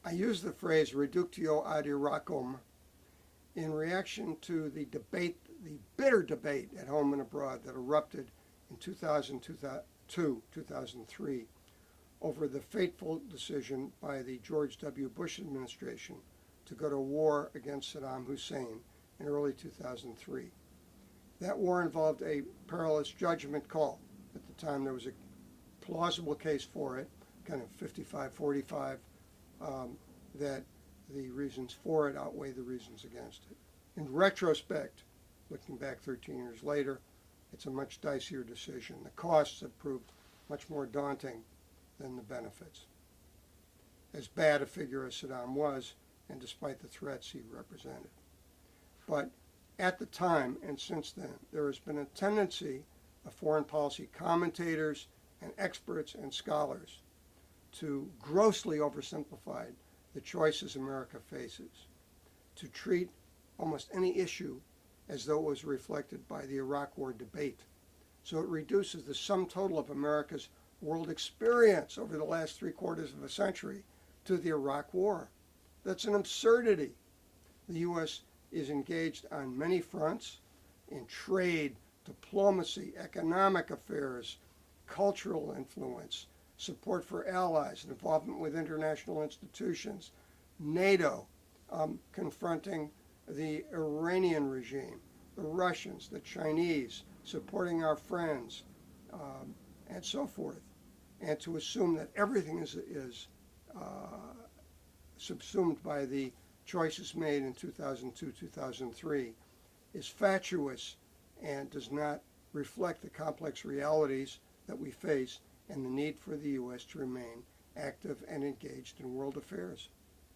I use the phrase Reductio ad Iraqum in reaction to the bitter debate at home and abroad that erupted in 2002, 2003, over the fateful decision by the George W. Bush administration to go to war against Saddam Hussein in early 2003. That war involved a perilous judgment call. At the time, there was a plausible case for it, kind of 55-45, that the reasons for it outweigh the reasons against it. In retrospect, looking back 13 years later, it's a much dicier decision. The costs have proved much more daunting than the benefits. As bad a figure as Saddam was, and despite the threats he represented. But at the time and since then, there has been a tendency of foreign policy commentators and experts and scholars to grossly oversimplify the choices America faces, to treat almost any issue as though it was reflected by the Iraq War debate. So it reduces the sum total of America's world experience over the last 3/4 of a century to the Iraq War. That's an absurdity. The U.S. is engaged on many fronts in trade, diplomacy, economic affairs, cultural influence, support for allies, involvement with international institutions, NATO, confronting the Iranian regime, the Russians, the Chinese, supporting our friends, and so forth. And to assume that everything is subsumed by the choices made in 2002, 2003 is fatuous and does not reflect the complex realities that we face and the need for the U.S. to remain active and engaged in world affairs.